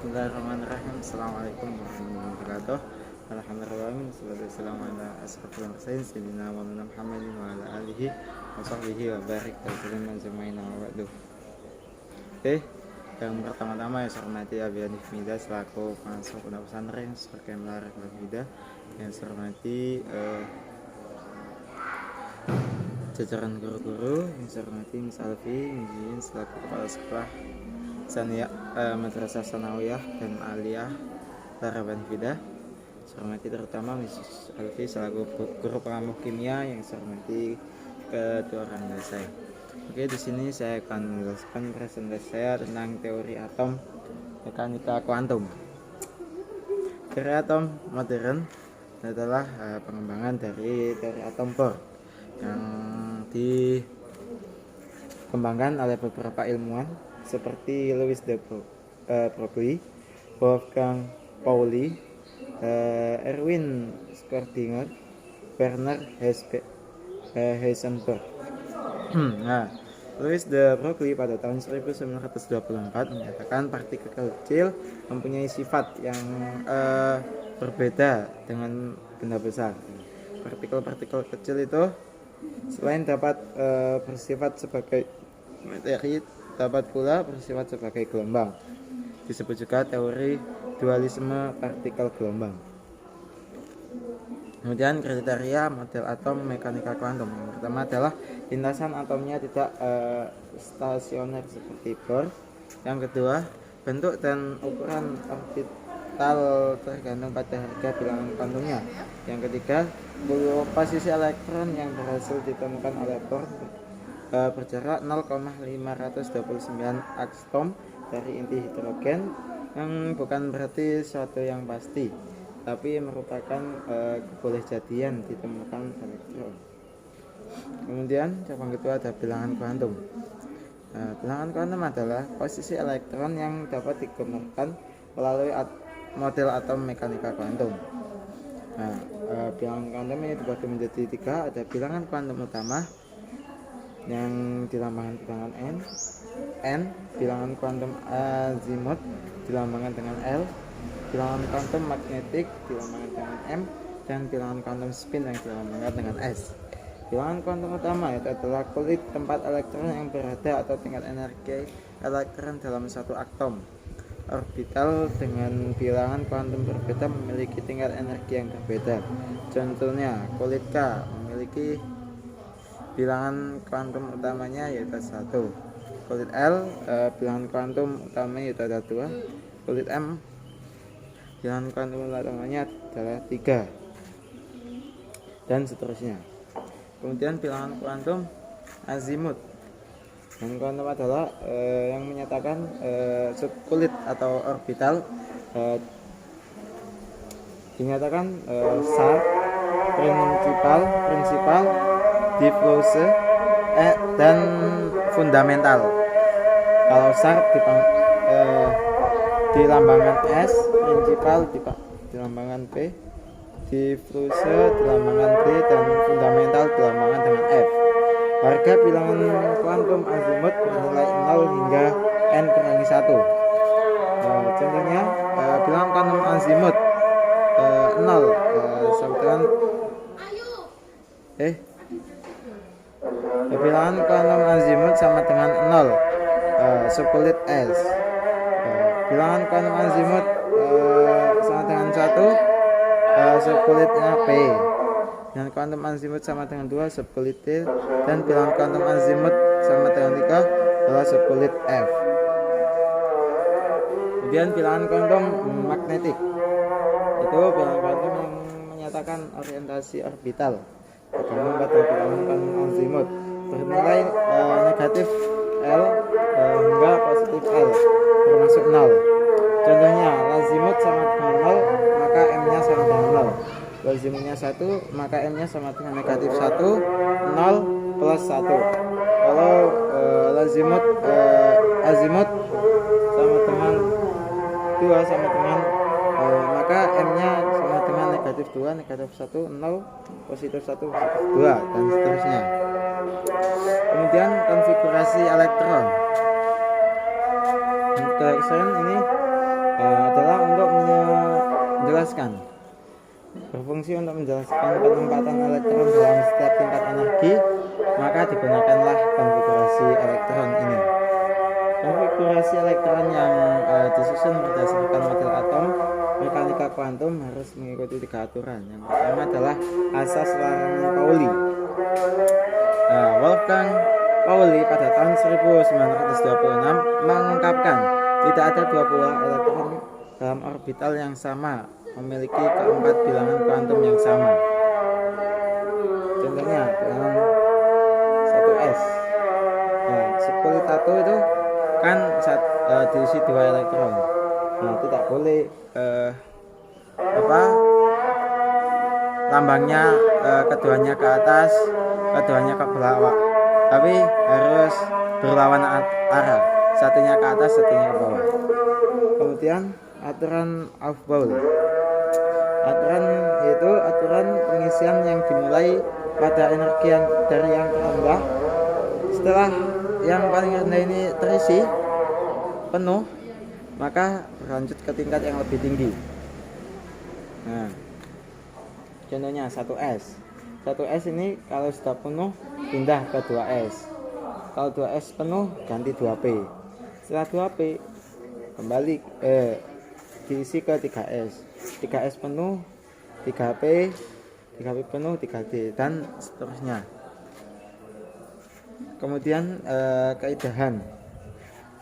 Bismillahirrahmanirrahim. Assalamualaikum warahmatullahi wabarakatuh. Alhamdulillah, wassalatu wassalamu ala asyrofil mursalin sayyidina wa nabiyina Muhammadin wa ala alihi wa sahbihi wa barik tasliman ajmain wa ba'du. Oke, yang pertama-tama yang saya hormati Abi Hanif Mida selaku pengasuh pondok pesantren sebagai melarang Mida. Yang saya hormati jajaran guru-guru, yang saya hormati Miss Alfi Mijin selaku kepala sekolah Saniyah Madrasah Sanawiyah dan Aliyah Taraban Fida. Saya hormati terutama Miss Alfi selaku guru pengamuh kimia, yang saya hormati kedua orang tua saya. Oke, di sini saya akan menjelaskan presentasi saya tentang teori atom mekanika kuantum. Teori atom modern adalah pengembangan dari teori atom Bohr yang dikembangkan oleh beberapa ilmuwan seperti Louis de Broglie, Wolfgang Pauli, Erwin Schrödinger, Werner Heisenberg. Nah, Louis de Broglie pada tahun 1924 menyatakan partikel kecil mempunyai sifat yang berbeda dengan benda besar. Partikel-partikel kecil itu selain dapat bersifat sebagai materi, dapat pula bersifat sebagai gelombang. Disebut juga teori dualisme partikel gelombang. Kemudian kriteria model atom mekanika kuantum. Yang pertama adalah lintasan atomnya tidak stasioner seperti Bohr. Yang kedua, bentuk dan ukuran orbital tergantung pada harga bilangan kuantumnya. Yang ketiga, posisi elektron yang berhasil ditemukan oleh Bohr berjarak 0,529 angstrom dari inti hidrogen, yang bukan berarti suatu yang pasti, tapi merupakan kebolehjadian ditemukan elektron. Kemudian cabang kedua ada bilangan kuantum. Bilangan kuantum adalah posisi elektron yang dapat digunakan melalui model atom mekanika kuantum. Bilangan kuantum ini dibagi menjadi tiga. Ada bilangan kuantum utama yang dilambangkan dengan N, bilangan kuantum azimut dilambangkan dengan L, bilangan kuantum magnetik dilambangkan dengan M, dan bilangan kuantum spin yang dilambangkan dengan S. Bilangan kuantum utama itu adalah kulit tempat elektron yang berada atau tingkat energi elektron dalam satu atom. Orbital dengan bilangan kuantum berbeda memiliki tingkat energi yang berbeda. Contohnya, kulit K memiliki bilangan kuantum utamanya yaitu 1. Kulit L bilangan kuantum utamanya yaitu ada 2. Kulit M bilangan kuantum utamanya adalah 3, dan seterusnya. Kemudian bilangan kuantum azimut. Bilangan kuantum adalah yang menyatakan subkulit atau orbital dinyatakan SAR, prinsipal, diffuse, dan fundamental. Kalau SAR dilambangkan S, prinsipal dilambangkan P, diffuse dilambangkan D, dan fundamental dilambangkan dengan F. Harga bilangan kuantum azimut bernilai 0 hingga n kurangi 1. Contohnya bilangan kuantum azimut 0 sama dengan bilangan kuantum azimut sama dengan 0 subkulit S. Bilangan kuantum azimut sama dengan 1 subkulitnya P. Bilangan kuantum azimut sama dengan 2 subkulit T, dan bilangan kuantum azimut sama dengan 3 adalah subkulit F. Kemudian bilangan kuantum magnetik itu bilangan kuantum yang menyatakan orientasi orbital tergantung pada bilangan kuantum azimut, bernilai negatif L hingga positif L termasuk 0. Contohnya, lazimut sama dengan 0 maka M-nya sama dengan 0. Lazimutnya 1 maka M-nya sama dengan negatif 1, 0 plus 1. Kalau azimut sama dengan 2 sama dengan maka M-nya sama dengan negatif 2, negatif 1, 0, positif 1, positif 2, dan seterusnya. Kemudian konfigurasi elektron. Elektron ini adalah untuk menjelaskan, berfungsi untuk menjelaskan penempatan elektron dalam setiap tingkat energi, maka digunakanlah konfigurasi elektron ini. Konfigurasi elektron yang disusun berdasarkan model atom mekanika kuantum harus mengikuti 3 aturan. Yang pertama adalah asas larangan Pauli. Wolfgang Pauli pada tahun 1926 mengungkapkan tidak ada 2 buah elektron dalam orbital yang sama memiliki keempat bilangan kuantum yang sama. Contohnya bilangan 1s. Sekulit itu kan diisi 2 elektron. Tidak boleh lambangnya keduanya ke atas, keduanya ke bawah, tapi harus berlawan arah, satunya ke atas, satunya ke bawah. Kemudian aturan Aufbau. Aturan yaitu aturan pengisian yang dimulai pada energi yang dari yang terendah. Setelah yang paling rendah ini terisi penuh, maka berlanjut ke tingkat yang lebih tinggi. Contohnya 1s. 1s ini kalau sudah penuh pindah ke 2s. Kalau 2s penuh ganti 2p. Setelah 2p kembali diisi ke 3s. 3s penuh 3p, 3p penuh 3d dan seterusnya. Kemudian kaidahan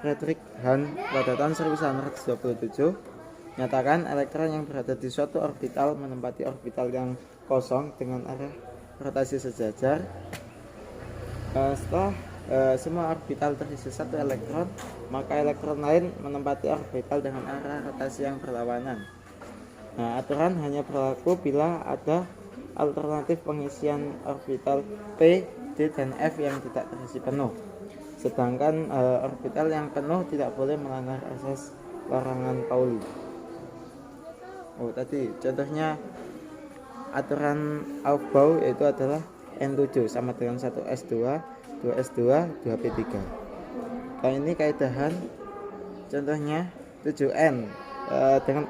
Friedrich Hahn pada tahun 1927 nyatakan elektron yang berada di suatu orbital menempati orbital yang kosong dengan arah rotasi sejajar. Setelah semua orbital terisi 1 elektron, maka elektron lain menempati orbital dengan arah rotasi yang berlawanan. Aturan hanya berlaku bila ada alternatif pengisian orbital P, D, dan F yang tidak terisi penuh. Sedangkan orbital yang penuh tidak boleh melanggar asas larangan Pauli. Tadi contohnya aturan Aufbau yaitu adalah N7 sama dengan 1s2, 2s2, 2p3. Kalau ini kaidahan contohnya 7n dengan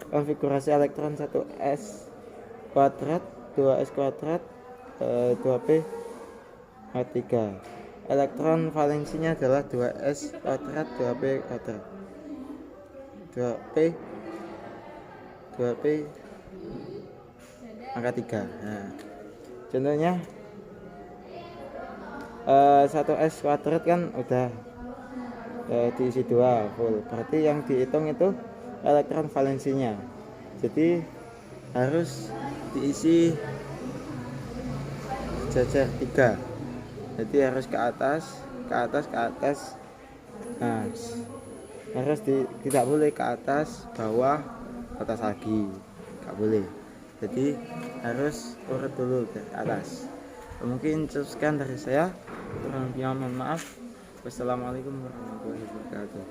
konfigurasi elektron 1s kuadrat, 2s kuadrat, 2p 3. Elektron valensinya adalah 2s kuadrat, 2p kuadrat, 2p angka 3. Contohnya 1s kuadrat kan udah diisi 2 full, berarti yang dihitung itu elektron valensinya, jadi harus diisi sejajar 3, jadi harus ke atas. Harus tidak boleh ke atas, bawah, atas lagi, nggak boleh. Jadi harus urut dulu ke atas. Mungkin sekian dari saya. Kurang lebihnya mohon maaf. Wassalamualaikum warahmatullahi wabarakatuh.